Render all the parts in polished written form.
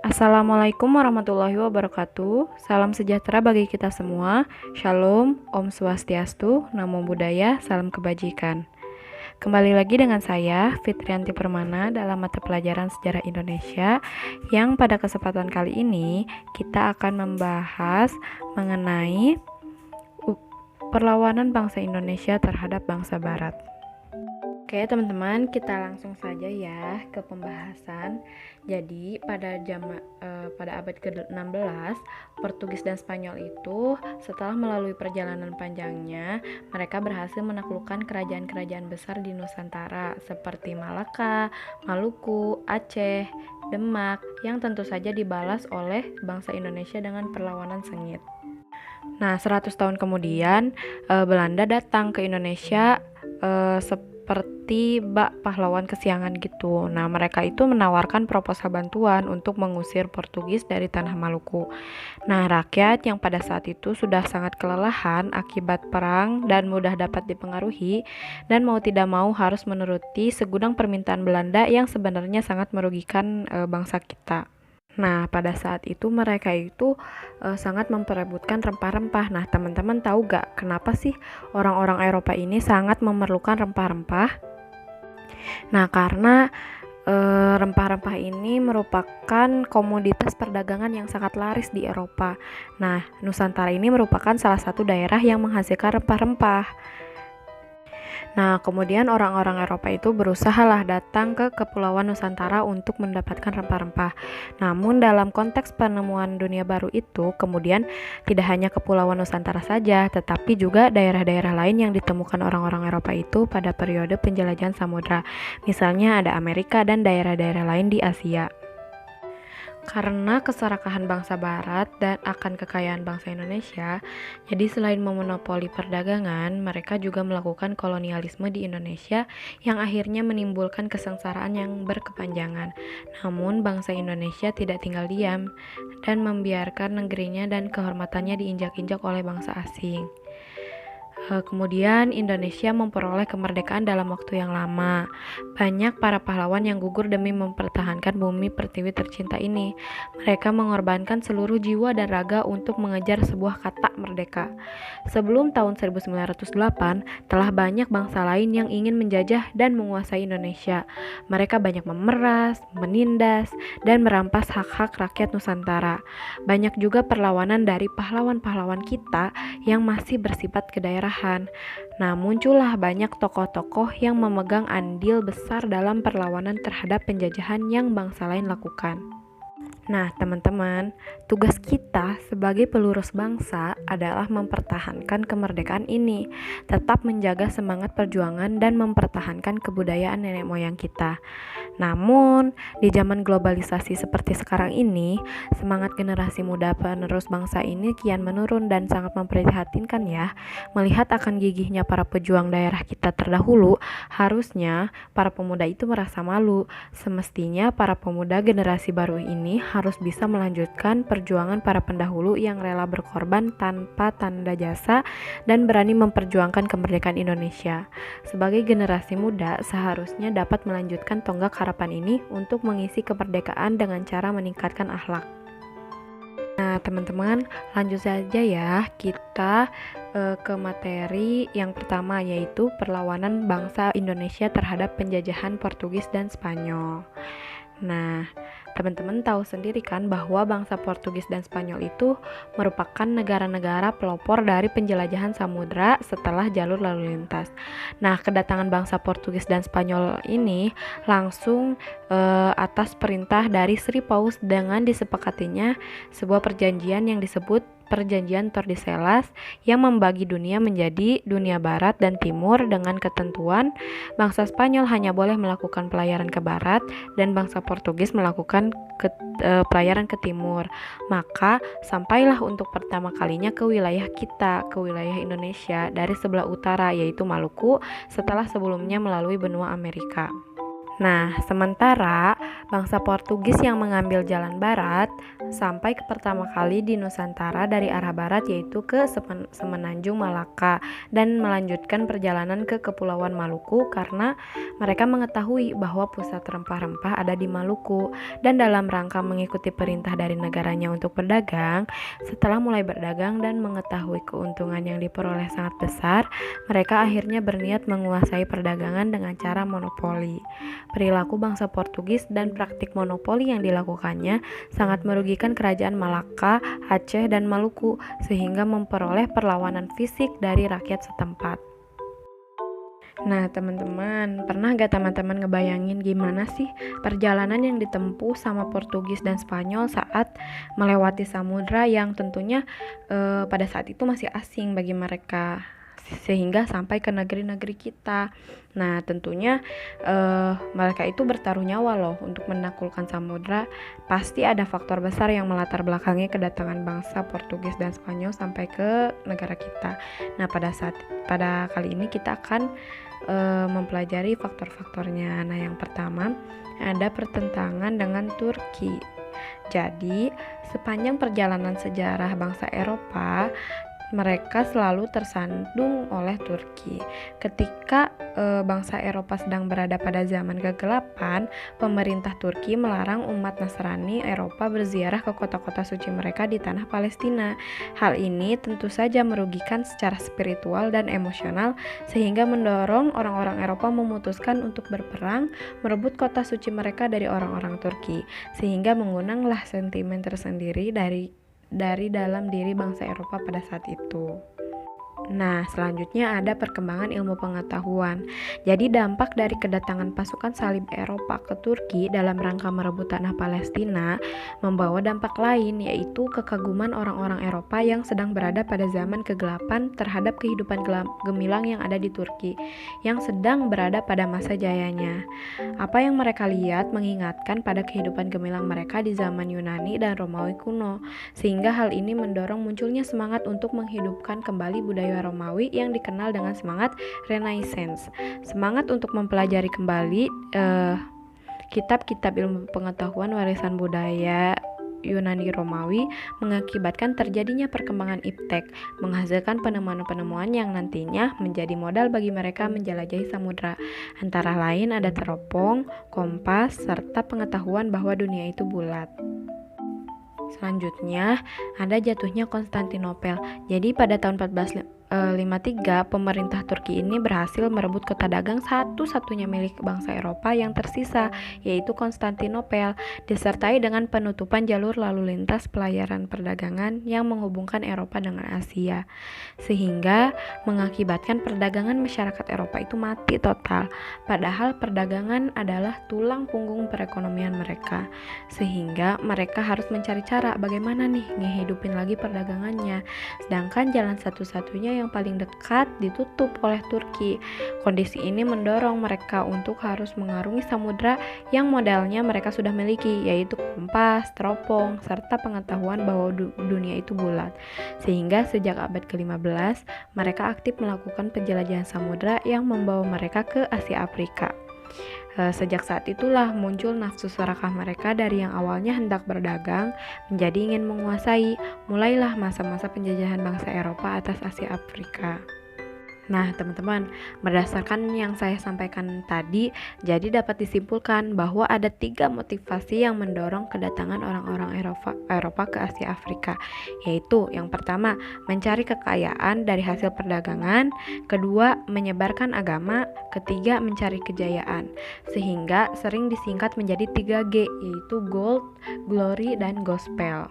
Assalamualaikum warahmatullahi wabarakatuh. Salam sejahtera bagi kita semua. Shalom, Om Swastiastu, Namo Buddhaya, salam kebajikan. Kembali lagi dengan saya, Fitrianti Permana, dalam mata pelajaran Sejarah Indonesia, yang pada kesempatan kali ini kita akan membahas mengenai perlawanan bangsa Indonesia terhadap bangsa Barat. Oke teman-teman, kita langsung saja ya ke pembahasan. Jadi pada abad ke-16, Portugis dan Spanyol itu setelah melalui perjalanan panjangnya, mereka berhasil menaklukkan kerajaan-kerajaan besar di Nusantara seperti Malaka, Maluku, Aceh, Demak, yang tentu saja dibalas oleh bangsa Indonesia dengan perlawanan sengit. Nah, 100 tahun kemudian Belanda datang ke Indonesia seperti bak pahlawan kesiangan gitu. Nah, mereka itu menawarkan proposal bantuan untuk mengusir Portugis dari tanah Maluku. Nah, rakyat yang pada saat itu sudah sangat kelelahan akibat perang dan mudah dapat dipengaruhi, dan mau tidak mau harus menuruti segudang permintaan Belanda yang sebenarnya sangat merugikan bangsa kita. Nah, pada saat itu mereka itu sangat memperebutkan rempah-rempah. Nah, teman-teman tahu gak kenapa sih orang-orang Eropa ini sangat memerlukan rempah-rempah? Nah, karena rempah-rempah ini merupakan komoditas perdagangan yang sangat laris di Eropa. Nah, Nusantara ini merupakan salah satu daerah yang menghasilkan rempah-rempah. Nah, kemudian orang-orang Eropa itu berusahalah datang ke Kepulauan Nusantara untuk mendapatkan rempah-rempah. Namun dalam konteks penemuan dunia baru itu, kemudian tidak hanya Kepulauan Nusantara saja, tetapi juga daerah-daerah lain yang ditemukan orang-orang Eropa itu pada periode penjelajahan samudra. Misalnya ada Amerika dan daerah-daerah lain di Asia. Karena keserakahan bangsa Barat dan akan kekayaan bangsa Indonesia, jadi selain memonopoli perdagangan, mereka juga melakukan kolonialisme di Indonesia yang akhirnya menimbulkan kesengsaraan yang berkepanjangan. Namun bangsa Indonesia tidak tinggal diam dan membiarkan negerinya dan kehormatannya diinjak-injak oleh bangsa asing. Kemudian Indonesia memperoleh kemerdekaan dalam waktu yang lama. Banyak para pahlawan yang gugur demi mempertahankan bumi pertiwi tercinta ini. Mereka mengorbankan seluruh jiwa dan raga untuk mengejar sebuah kata merdeka. Sebelum tahun 1908, telah banyak bangsa lain yang ingin menjajah dan menguasai Indonesia. Mereka banyak memeras, menindas, dan merampas hak-hak rakyat Nusantara. Banyak juga perlawanan dari pahlawan-pahlawan kita yang masih bersifat kedaerahan. Nah, muncullah banyak tokoh-tokoh yang memegang andil besar dalam perlawanan terhadap penjajahan yang bangsa lain lakukan. Nah, teman-teman, tugas kita sebagai pelurus bangsa adalah mempertahankan kemerdekaan ini, tetap menjaga semangat perjuangan dan mempertahankan kebudayaan nenek moyang kita. Namun, di zaman globalisasi seperti sekarang ini, semangat generasi muda penerus bangsa ini kian menurun dan sangat memprihatinkan ya. Melihat akan gigihnya para pejuang daerah kita terdahulu, harusnya para pemuda itu merasa malu. Semestinya para pemuda generasi baru ini harus bisa melanjutkan perjuangan para pendahulu yang rela berkorban tanpa tanda jasa dan berani memperjuangkan kemerdekaan Indonesia. Sebagai generasi muda, seharusnya dapat melanjutkan tonggak harapan ini untuk mengisi kemerdekaan dengan cara meningkatkan akhlak. Nah, teman-teman, lanjut saja ya kita ke materi yang pertama, yaitu perlawanan bangsa Indonesia terhadap penjajahan Portugis dan Spanyol. Nah, teman-teman tahu sendiri kan bahwa bangsa Portugis dan Spanyol itu merupakan negara-negara pelopor dari penjelajahan samudra setelah jalur lalu lintas. Nah, kedatangan bangsa Portugis dan Spanyol ini langsung atas perintah dari Sri Paus dengan disepakatinya sebuah perjanjian yang disebut Perjanjian Tordesillas yang membagi dunia menjadi dunia barat dan timur dengan ketentuan bangsa Spanyol hanya boleh melakukan pelayaran ke barat dan bangsa Portugis melakukan pelayaran ke timur. Maka sampailah untuk pertama kalinya ke wilayah kita, ke wilayah Indonesia dari sebelah utara yaitu Maluku setelah sebelumnya melalui benua Amerika. Nah, sementara bangsa Portugis yang mengambil jalan barat sampai ke pertama kali di Nusantara dari arah barat, yaitu ke Semenanjung Malaka, dan melanjutkan perjalanan ke Kepulauan Maluku karena mereka mengetahui bahwa pusat rempah-rempah ada di Maluku, dan dalam rangka mengikuti perintah dari negaranya untuk berdagang. Setelah mulai berdagang dan mengetahui keuntungan yang diperoleh sangat besar, mereka akhirnya berniat menguasai perdagangan dengan cara monopoli. Perilaku bangsa Portugis dan praktik monopoli yang dilakukannya sangat merugikan kerajaan Malaka, Aceh, dan Maluku, sehingga memperoleh perlawanan fisik dari rakyat setempat. Nah, teman-teman, pernah gak teman-teman ngebayangin gimana sih perjalanan yang ditempuh sama Portugis dan Spanyol saat melewati samudra yang tentunya pada saat itu masih asing bagi mereka, sehingga sampai ke negeri-negeri kita. Nah, tentunya mereka itu bertaruh nyawa loh untuk menaklukkan samudra. Pasti ada faktor besar yang melatar belakangi kedatangan bangsa Portugis dan Spanyol sampai ke negara kita. Nah, pada kali ini kita akan mempelajari faktor-faktornya. Nah, yang pertama ada pertentangan dengan Turki. Jadi, sepanjang perjalanan sejarah bangsa Eropa, mereka selalu tersandung oleh Turki. Ketika bangsa Eropa sedang berada pada zaman kegelapan, pemerintah Turki melarang umat Nasrani Eropa berziarah ke kota-kota suci mereka di tanah Palestina. Hal ini tentu saja merugikan secara spiritual dan emosional, sehingga mendorong orang-orang Eropa memutuskan untuk berperang merebut kota suci mereka dari orang-orang Turki, sehingga mengundanglah sentimen tersendiri dari dalam diri bangsa Eropa pada saat itu. Nah, selanjutnya ada perkembangan ilmu pengetahuan. Jadi dampak dari kedatangan pasukan salib Eropa ke Turki dalam rangka merebut tanah Palestina membawa dampak lain, yaitu kekaguman orang-orang Eropa yang sedang berada pada zaman kegelapan terhadap kehidupan gemilang yang ada di Turki, yang sedang berada pada masa jayanya. Apa yang mereka lihat mengingatkan pada kehidupan gemilang mereka di zaman Yunani dan Romawi kuno, sehingga hal ini mendorong munculnya semangat untuk menghidupkan kembali budaya Romawi yang dikenal dengan semangat Renaissance. Semangat untuk mempelajari kembali kitab-kitab ilmu pengetahuan warisan budaya Yunani Romawi mengakibatkan terjadinya perkembangan iptek, menghasilkan penemuan-penemuan yang nantinya menjadi modal bagi mereka menjelajahi samudra. Antara lain ada teropong, kompas, serta pengetahuan bahwa dunia itu bulat. Selanjutnya ada jatuhnya Konstantinopel. Jadi pada tahun 1453 pemerintah Turki ini berhasil merebut kota dagang satu-satunya milik bangsa Eropa yang tersisa, yaitu Konstantinopel, disertai dengan penutupan jalur lalu lintas pelayaran perdagangan yang menghubungkan Eropa dengan Asia, sehingga mengakibatkan perdagangan masyarakat Eropa itu mati total. Padahal perdagangan adalah tulang punggung perekonomian mereka, sehingga mereka harus mencari cara bagaimana nih ngehidupin lagi perdagangannya, sedangkan jalan satu-satunya yang paling dekat ditutup oleh Turki. Kondisi ini mendorong mereka untuk harus mengarungi samudra yang modalnya mereka sudah miliki, yaitu kompas, teropong, serta pengetahuan bahwa dunia itu bulat. Sehingga sejak abad ke-15 mereka aktif melakukan penjelajahan samudra yang membawa mereka ke Asia Afrika. Sejak saat itulah muncul nafsu serakah mereka dari yang awalnya hendak berdagang menjadi ingin menguasai. Mulailah masa-masa penjajahan bangsa Eropa atas Asia Afrika. Nah, teman-teman, berdasarkan yang saya sampaikan tadi, jadi dapat disimpulkan bahwa ada 3 motivasi yang mendorong kedatangan orang-orang Eropa ke Asia Afrika, yaitu yang pertama, mencari kekayaan dari hasil perdagangan, kedua, menyebarkan agama, ketiga, mencari kejayaan, sehingga sering disingkat menjadi 3G, yaitu Gold, Glory, dan Gospel.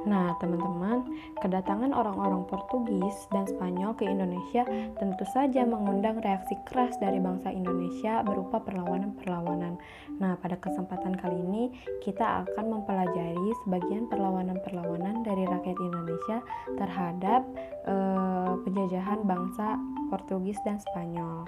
Nah, teman-teman, kedatangan orang-orang Portugis dan Spanyol ke Indonesia tentu saja mengundang reaksi keras dari bangsa Indonesia berupa perlawanan-perlawanan. Nah, pada kesempatan kali ini kita akan mempelajari sebagian perlawanan-perlawanan dari rakyat Indonesia terhadap penjajahan bangsa Portugis dan Spanyol.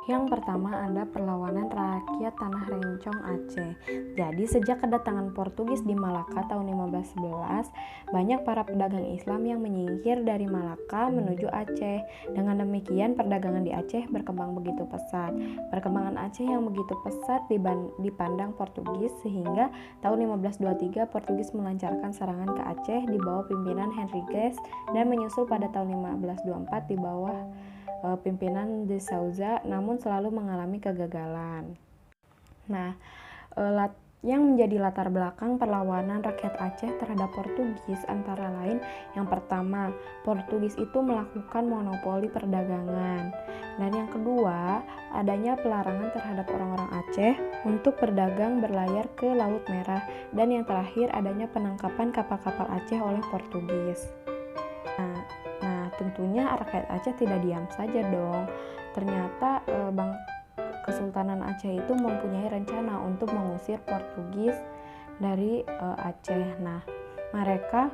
Yang pertama ada perlawanan rakyat Tanah Rencong Aceh. Jadi sejak kedatangan Portugis di Malaka tahun 1511, banyak para pedagang Islam yang menyingkir dari Malaka menuju Aceh. Dengan demikian perdagangan di Aceh berkembang begitu pesat. Perkembangan Aceh yang begitu pesat dipandang Portugis sehingga tahun 1523 Portugis melancarkan serangan ke Aceh di bawah pimpinan Henriques dan menyusul pada tahun 1524 di bawah pimpinan de Souza, namun selalu mengalami kegagalan. Nah, yang menjadi latar belakang perlawanan rakyat Aceh terhadap Portugis antara lain yang pertama, Portugis itu melakukan monopoli perdagangan. Dan yang kedua, adanya pelarangan terhadap orang-orang Aceh untuk berdagang berlayar ke Laut Merah. Dan yang terakhir, adanya penangkapan kapal-kapal Aceh oleh Portugis. Tentunya rakyat Aceh tidak diam saja dong. Ternyata Kesultanan Aceh itu mempunyai rencana untuk mengusir Portugis dari Aceh. Nah, mereka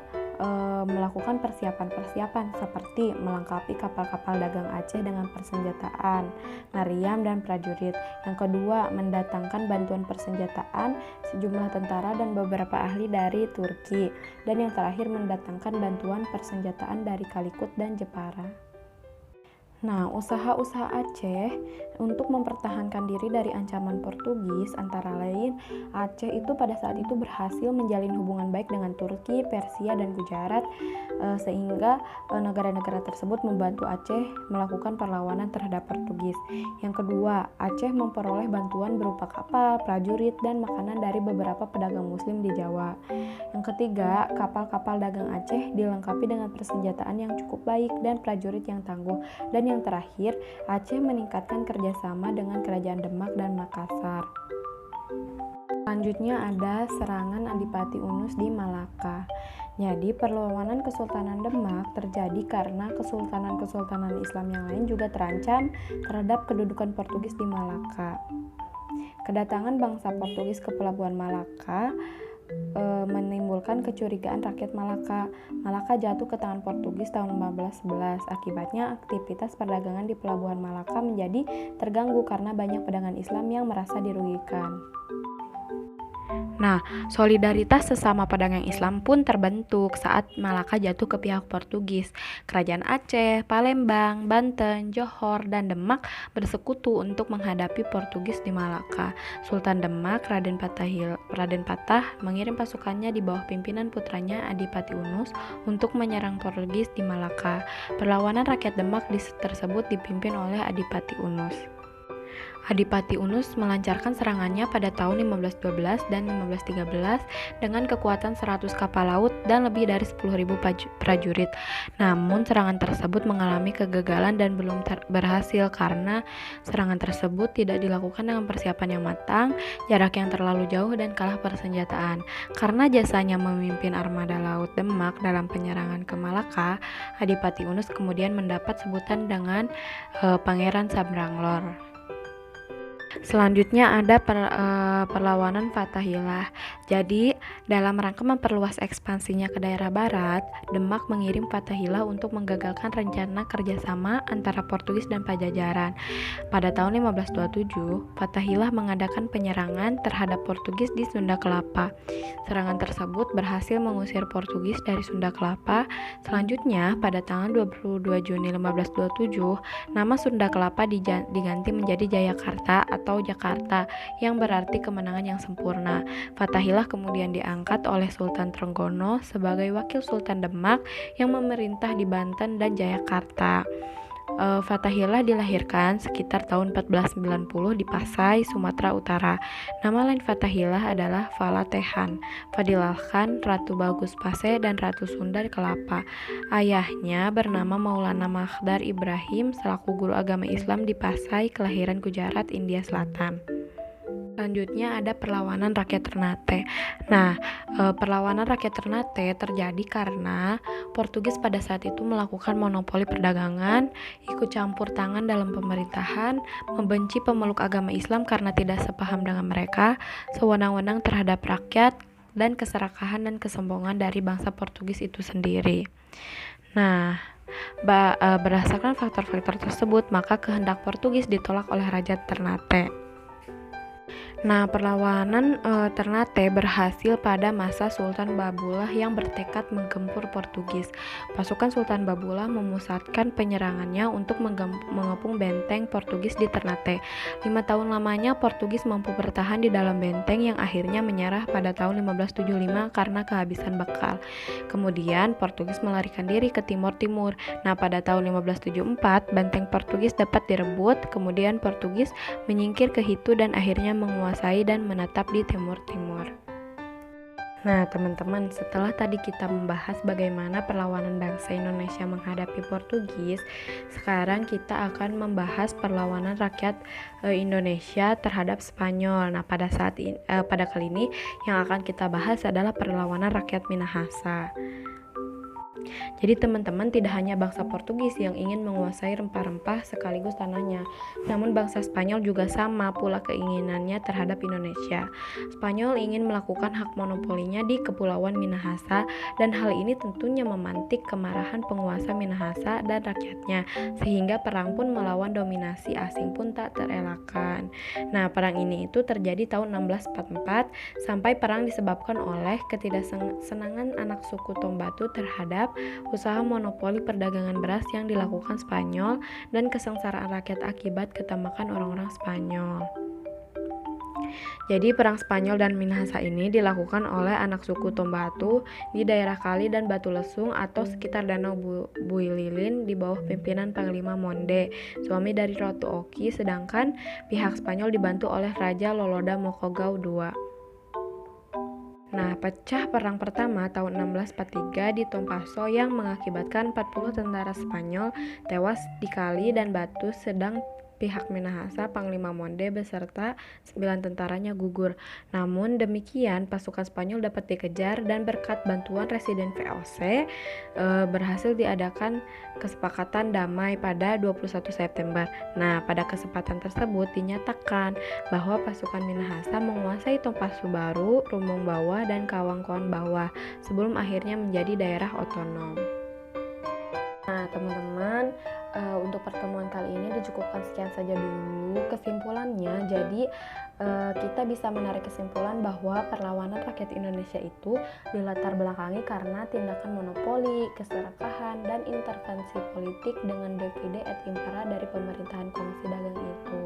melakukan persiapan-persiapan seperti melengkapi kapal-kapal dagang Aceh dengan persenjataan, meriam dan prajurit. Yang kedua, mendatangkan bantuan persenjataan sejumlah tentara dan beberapa ahli dari Turki. Dan yang terakhir, mendatangkan bantuan persenjataan dari Kalikut dan Jepara. Nah, usaha-usaha Aceh untuk mempertahankan diri dari ancaman Portugis antara lain Aceh itu pada saat itu berhasil menjalin hubungan baik dengan Turki, Persia, dan Gujarat sehingga negara-negara tersebut membantu Aceh melakukan perlawanan terhadap Portugis. Yang kedua, Aceh memperoleh bantuan berupa kapal, prajurit, dan makanan dari beberapa pedagang muslim di Jawa. Yang ketiga, kapal-kapal dagang Aceh dilengkapi dengan persenjataan yang cukup baik dan prajurit yang tangguh. Dan yang terakhir, Aceh meningkatkan kerjasama dengan kerajaan Demak dan Makassar. Selanjutnya ada serangan Adipati Unus di Malaka. Jadi perlawanan Kesultanan Demak terjadi karena kesultanan-kesultanan Islam yang lain juga terancam terhadap kedudukan Portugis di Malaka. Kedatangan bangsa Portugis ke Pelabuhan Malaka menimbulkan kecurigaan rakyat Malaka. Malaka jatuh ke tangan Portugis tahun 1511. Akibatnya aktivitas perdagangan di Pelabuhan Malaka menjadi terganggu karena banyak pedagang Islam yang merasa dirugikan. Nah, solidaritas sesama pedagang Islam pun terbentuk saat Malaka jatuh ke pihak Portugis. Kerajaan Aceh, Palembang, Banten, Johor, dan Demak bersekutu untuk menghadapi Portugis di Malaka. Sultan Demak, Raden Patah mengirim pasukannya di bawah pimpinan putranya Adipati Unus untuk menyerang Portugis di Malaka. Perlawanan rakyat Demak tersebut dipimpin oleh Adipati Unus. Adipati Unus melancarkan serangannya pada tahun 1512 dan 1513 dengan kekuatan 100 kapal laut dan lebih dari 10.000 prajurit. Namun serangan tersebut mengalami kegagalan dan belum berhasil karena serangan tersebut tidak dilakukan dengan persiapan yang matang, jarak yang terlalu jauh, dan kalah persenjataan. Karena jasanya memimpin armada laut Demak dalam penyerangan ke Malaka, Adipati Unus kemudian mendapat sebutan dengan Pangeran Sabranglor. Selanjutnya ada perlawanan Fatahillah. Jadi, dalam rangka memperluas ekspansinya ke daerah barat, Demak mengirim Fatahillah untuk menggagalkan rencana kerjasama antara Portugis dan Pajajaran. Pada tahun 1527, Fatahillah mengadakan penyerangan terhadap Portugis di Sunda Kelapa. Serangan tersebut berhasil mengusir Portugis dari Sunda Kelapa. Selanjutnya, pada tanggal 22 Juni 1527, nama Sunda Kelapa diganti menjadi Jayakarta atau Jakarta, yang berarti kemenangan yang sempurna. Fatahillah kemudian diangkat oleh Sultan Trenggono sebagai wakil Sultan Demak yang memerintah di Banten dan Jayakarta. Fatahillah dilahirkan sekitar tahun 1490 di Pasai, Sumatera Utara. Nama lain Fatahillah adalah Falatehan, Fadilah Khan, Ratu Bagus Pase, dan Ratu Sunda Kelapa. Ayahnya bernama Maulana Makhdar Ibrahim selaku guru agama Islam di Pasai, kelahiran Gujarat, India Selatan. Selanjutnya ada perlawanan rakyat Ternate. Nah, perlawanan rakyat Ternate terjadi karena Portugis pada saat itu melakukan monopoli perdagangan, ikut campur tangan dalam pemerintahan, membenci pemeluk agama Islam karena tidak sepaham dengan mereka, sewenang-wenang terhadap rakyat, dan keserakahan dan kesombongan dari bangsa Portugis itu sendiri. Nah, Berdasarkan faktor-faktor tersebut, maka kehendak Portugis ditolak oleh Raja Ternate. Nah, perlawanan Ternate berhasil pada masa Sultan Babullah yang bertekad menggempur Portugis. Pasukan Sultan Babullah memusatkan penyerangannya untuk mengepung benteng Portugis di Ternate. 5 tahun lamanya Portugis mampu bertahan di dalam benteng yang akhirnya menyerah pada tahun 1575 karena kehabisan bekal. Kemudian Portugis melarikan diri ke timur-timur. Nah, pada tahun 1574 benteng Portugis dapat direbut, kemudian Portugis menyingkir ke Hitu dan akhirnya menguasai dan menetap di timur-timur. Nah, teman-teman, setelah tadi kita membahas bagaimana perlawanan bangsa Indonesia menghadapi Portugis, sekarang kita akan membahas perlawanan rakyat Indonesia terhadap Spanyol. Nah, pada kali ini yang akan kita bahas adalah perlawanan rakyat Minahasa. Jadi teman-teman, tidak hanya bangsa Portugis yang ingin menguasai rempah-rempah sekaligus tanahnya, namun bangsa Spanyol juga sama pula keinginannya terhadap Indonesia. Spanyol ingin melakukan hak monopolinya di Kepulauan Minahasa, dan hal ini tentunya memantik kemarahan penguasa Minahasa dan rakyatnya, sehingga perang pun melawan dominasi asing pun tak terelakkan. Nah, perang ini itu terjadi tahun 1644 sampai perang disebabkan oleh ketidaksenangan anak suku Tombatu terhadap usaha monopoli perdagangan beras yang dilakukan Spanyol dan kesengsaraan rakyat akibat ketambakan orang-orang Spanyol. Jadi perang Spanyol dan Minahasa ini dilakukan oleh anak suku Tombatu di daerah Kali dan Batu Lesung atau sekitar Danau Buililin di bawah pimpinan Panglima Monde, suami dari Ratu Oki, sedangkan pihak Spanyol dibantu oleh Raja Loloda Mokogao II. Nah, pecah perang pertama tahun 1643 di Tompaso yang mengakibatkan 40 tentara Spanyol tewas di Kali dan Batu, sedang pihak Minahasa, Panglima Monde beserta 9 tentaranya gugur. Namun demikian, pasukan Spanyol dapat dikejar dan berkat bantuan Residen VOC berhasil diadakan kesepakatan damai pada 21 September. Nah, pada kesempatan tersebut dinyatakan bahwa pasukan Minahasa menguasai Tompaso Baru, Rumong Bawah, dan Kawangkoan Bawah sebelum akhirnya menjadi daerah otonom. Nah, teman-teman, untuk pertemuan kali ini dicukupkan sekian saja dulu kesimpulannya. Jadi kita bisa menarik kesimpulan bahwa perlawanan rakyat Indonesia itu dilatar belakangi karena tindakan monopoli, keserakahan, dan intervensi politik dengan divide et impera dari pemerintahan Kongsi Dagang itu.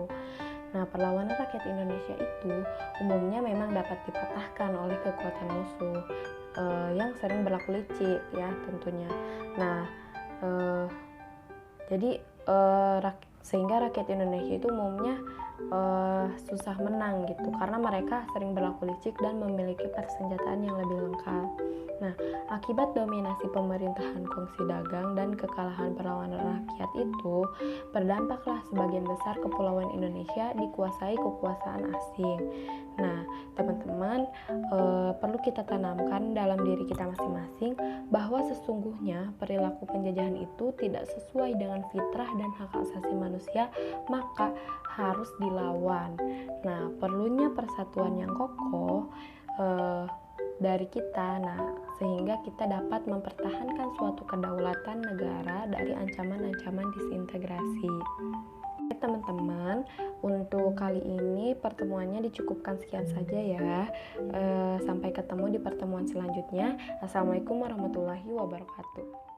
Nah, perlawanan rakyat Indonesia itu umumnya memang dapat dipatahkan oleh kekuatan musuh yang sering berlaku licik, ya tentunya. Nah, jadi sehingga rakyat Indonesia itu umumnya susah menang gitu, karena mereka sering berlaku licik dan memiliki persenjataan yang lebih lengkap. Nah, akibat dominasi pemerintahan Kongsi Dagang dan kekalahan perlawanan rakyat itu, berdampaklah sebagian besar kepulauan Indonesia dikuasai kekuasaan asing. Nah, teman-teman, perlu kita tanamkan dalam diri kita masing-masing bahwa sesungguhnya perilaku penjajahan itu tidak sesuai dengan fitrah dan hak asasi manusia, maka harus dilawan. Nah, perlunya persatuan yang kokoh dari kita, sehingga kita dapat mempertahankan suatu kedaulatan negara dari ancaman-ancaman disintegrasi. Teman-teman, untuk kali ini pertemuannya dicukupkan sekian saja ya. Sampai ketemu di pertemuan selanjutnya. Assalamualaikum warahmatullahi wabarakatuh.